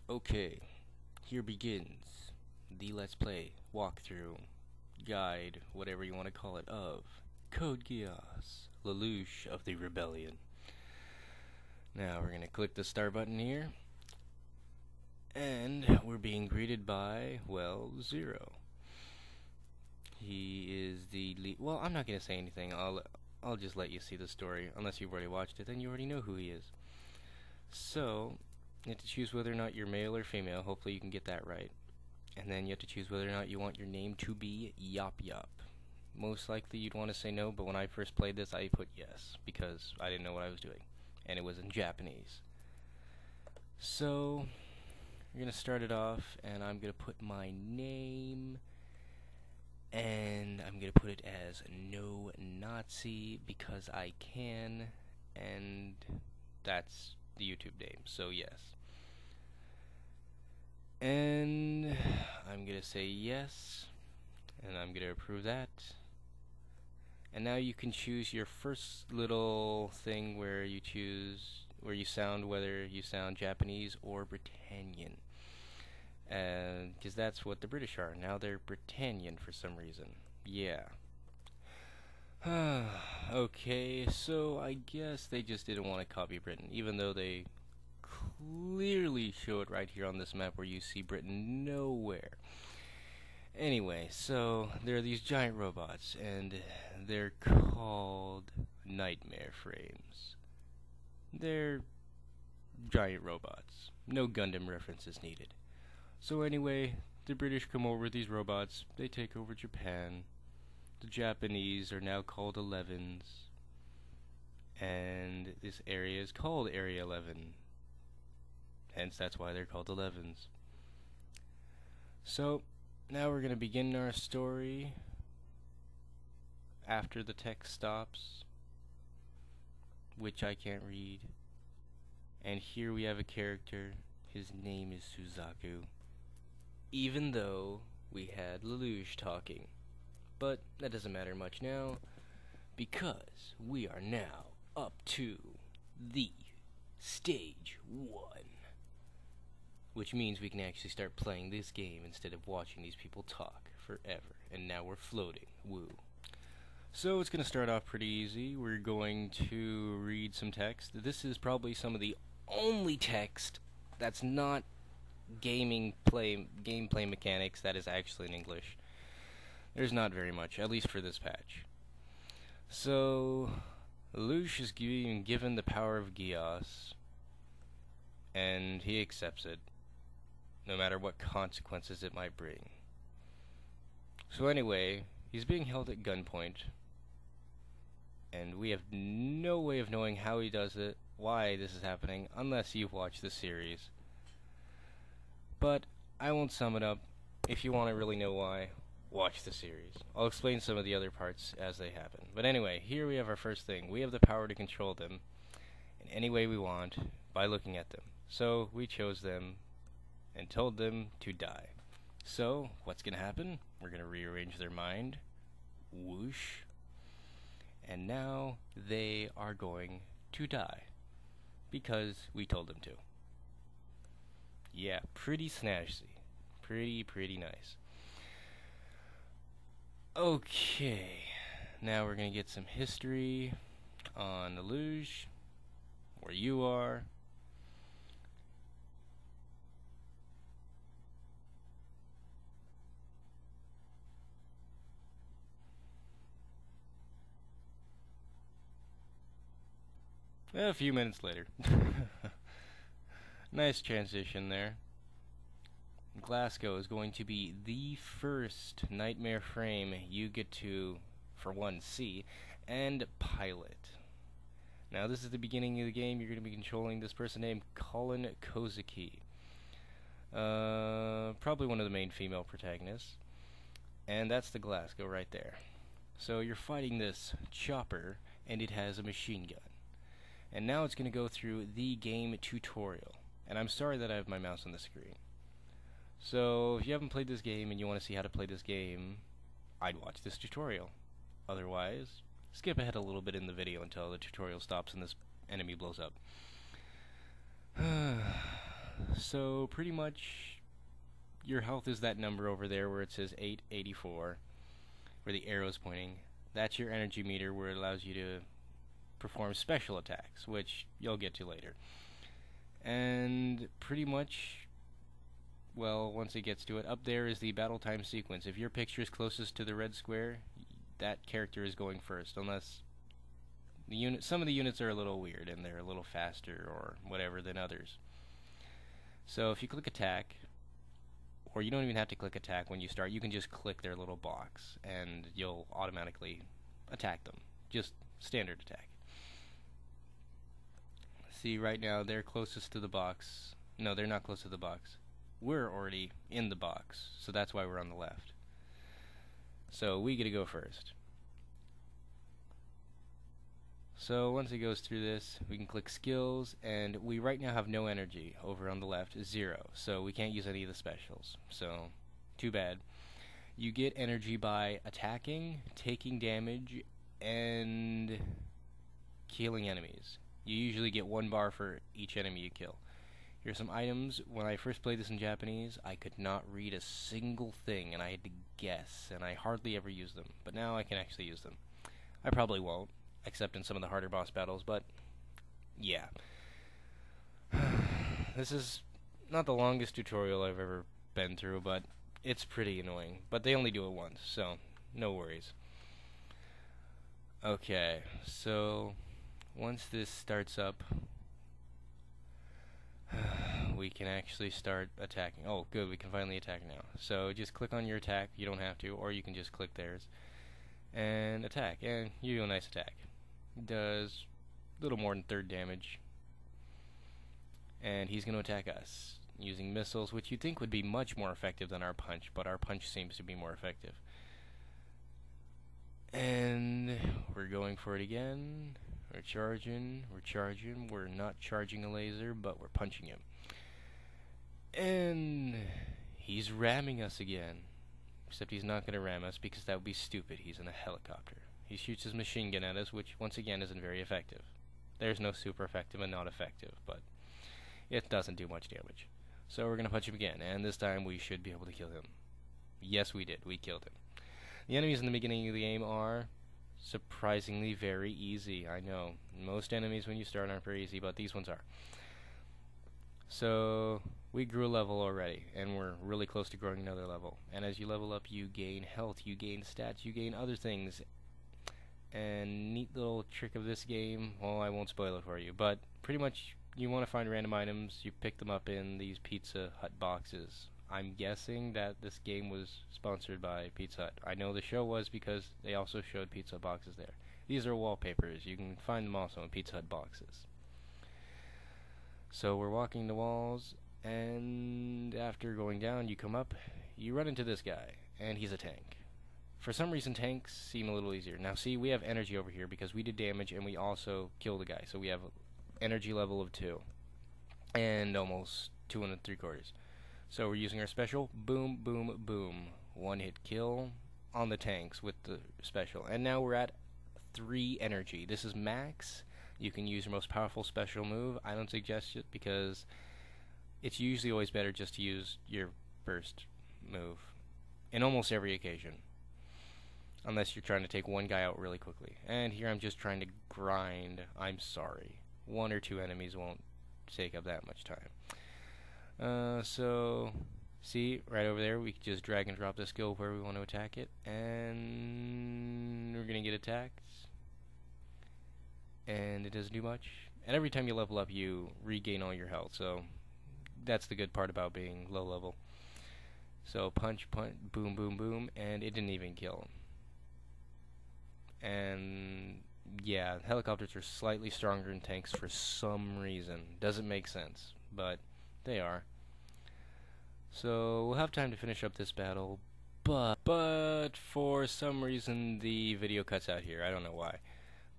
Okay, here begins the Let's Play, walkthrough, guide, whatever you want to call it, of Code Geass, Lelouch of the Rebellion. Now we're going to click the start button here, and we're being greeted by, well, Zero. He is the lead. Well, I'm not going to say anything. I'll just let you see the story. Unless you've already watched it, then you already know who he is. So, you have to choose whether or not you're male or female. Hopefully you can get that right. And then you have to choose whether or not you want your name to be Yop Yop. Most likely you'd want to say no, but when I first played this, I put yes, because I didn't know what I was doing. And it was in Japanese. So, we're going to start it off, and I'm going to put my name, and I'm going to put it as No Nazi, because I can, and that's the YouTube name, so yes. And I'm going to say yes, and I'm going to approve that. And now you can choose your first little thing where you choose, where you sound, whether you sound Japanese or Britannian. Because that's what the British are. Now they're Britannian for some reason. Yeah. Okay, so I guess they just didn't want to copy Britain, even though they clearly show it right here on this map where you see Britain nowhere. Anyway, so there are these giant robots, and they're called nightmare frames. They're giant robots. No Gundam references needed. So anyway, the British come over with these robots, they take over Japan. The Japanese are now called 11s, and this area is called Area 11. Hence, that's why they're called 11s. So, now we're going to begin our story after the text stops, which I can't read. And here we have a character. His name is Suzaku. Even though we had Lelouch talking. But that doesn't matter much now, because we are now up to the Stage 1. Which means we can actually start playing this game instead of watching these people talk forever. And now we're floating. Woo. So it's going to start off pretty easy. We're going to read some text. This is probably some of the only text that's not gameplay mechanics that is actually in English. There's not very much, at least for this patch. So, Lelouch is being given the power of Geass, and he accepts it, no matter what consequences it might bring. So anyway, he's being held at gunpoint, and we have no way of knowing how he does it, why this is happening, unless you've watched the series. But I won't sum it up. If you want to really know why, watch the series. I'll explain some of the other parts as they happen. But anyway, here we have our first thing. We have the power to control them in any way we want by looking at them. So we chose them and told them to die. So what's going to happen? We're going to rearrange their mind. Whoosh. And now they are going to die because we told them to. Yeah, pretty snazzy. Pretty nice. Okay, now we're going to get some history on Lelouch, where you are. A few minutes later. Nice transition there. Glasgow is going to be the first nightmare frame you get to, for one, see and pilot. Now this is the beginning of the game. You're going to be controlling this person named Colin Kozaki. Probably one of the main female protagonists. And that's the Glasgow right there. So you're fighting this chopper, and it has a machine gun. And now it's going to go through the game tutorial. And I'm sorry that I have my mouse on the screen. So, if you haven't played this game and you want to see how to play this game, I'd watch this tutorial. Otherwise, skip ahead a little bit in the video until the tutorial stops and this enemy blows up. So pretty much your health is that number over there where it says 884, where the arrow's pointing. That's your energy meter, where it allows you to perform special attacks, which you'll get to later. And pretty much, well, once it gets to it, up there is the battle time sequence. If your picture is closest to the red square, that character is going first, unless some of the units are a little weird and they're a little faster or whatever than others. So if you click attack, or you don't even have to click attack when you start, you can just click their little box and you'll automatically attack them. Just standard attack. See, right now they're closest to the box. No, they're not close to the box. We're already in the box, so that's why we're on the left. So we get to go first. So once it goes through this, we can click skills, and we right now have no energy. Over on the left is 0, so we can't use any of the specials. So, too bad. You get energy by attacking, taking damage, and killing enemies. You usually get 1 bar for each enemy you kill. Here's some items. When I first played this in Japanese, I could not read a single thing, and I had to guess, and I hardly ever used them. But now I can actually use them. I probably won't, except in some of the harder boss battles, but yeah. This is not the longest tutorial I've ever been through, but it's pretty annoying. But they only do it once, so no worries. Okay, so once this starts up, we can actually start attacking. Oh, good, we can finally attack now. So just click on your attack. You don't have to, or you can just click theirs and attack, and you do a nice attack. Does a little more than 3rd damage, and he's going to attack us using missiles, which you'd think would be much more effective than our punch, but our punch seems to be more effective. And we're going for it again. We're charging, we're not charging a laser, but we're punching him. And he's ramming us again. Except he's not going to ram us, because that would be stupid. He's in a helicopter. He shoots his machine gun at us, which once again isn't very effective. There's no super effective and not effective, but it doesn't do much damage. So we're going to punch him again, and this time we should be able to kill him. Yes, we did. We killed him. The enemies in the beginning of the game are surprisingly very easy. I know. Most enemies when you start aren't very easy, but these ones are. So we grew a level already, and we're really close to growing another level. And as you level up, you gain health, you gain stats, you gain other things. And neat little trick of this game, well, I won't spoil it for you, but pretty much you want to find random items, you pick them up in these Pizza Hut boxes. I'm guessing that this game was sponsored by Pizza Hut. I know the show was because they also showed pizza boxes there. These are wallpapers. You can find them also in Pizza Hut boxes. So we're walking the walls, and after going down, you come up, you run into this guy, and he's a tank. For some reason, tanks seem a little easier. Now, see, we have energy over here because we did damage, and we also killed the guy. So we have energy level of 2, and almost 2 3/4. So we're using our special, boom, boom, boom. 1-hit kill on the tanks with the special. And now we're at 3 energy. This is max. You can use your most powerful special move. I don't suggest it because it's usually always better just to use your first move in almost every occasion. Unless you're trying to take one guy out really quickly. And here I'm just trying to grind. I'm sorry. 1 or 2 enemies won't take up that much time. So, see, right over there, we can just drag and drop the skill where we want to attack it. And we're going to get attacked. And it doesn't do much. And every time you level up, you regain all your health. So, that's the good part about being low level. So, punch, boom, boom, boom. And it didn't even kill him. And yeah, helicopters are slightly stronger than tanks for some reason. Doesn't make sense, but they are. So we'll have time to finish up this battle, but for some reason the video cuts out here. I don't know why.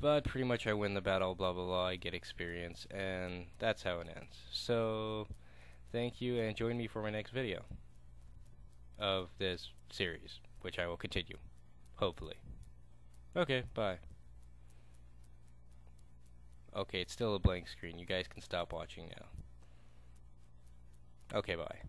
But pretty much I win the battle, blah blah blah, I get experience, and that's how it ends. So thank you, and join me for my next video of this series, which I will continue, hopefully. Okay, bye. Okay, it's still a blank screen. You guys can stop watching now. Okay, bye.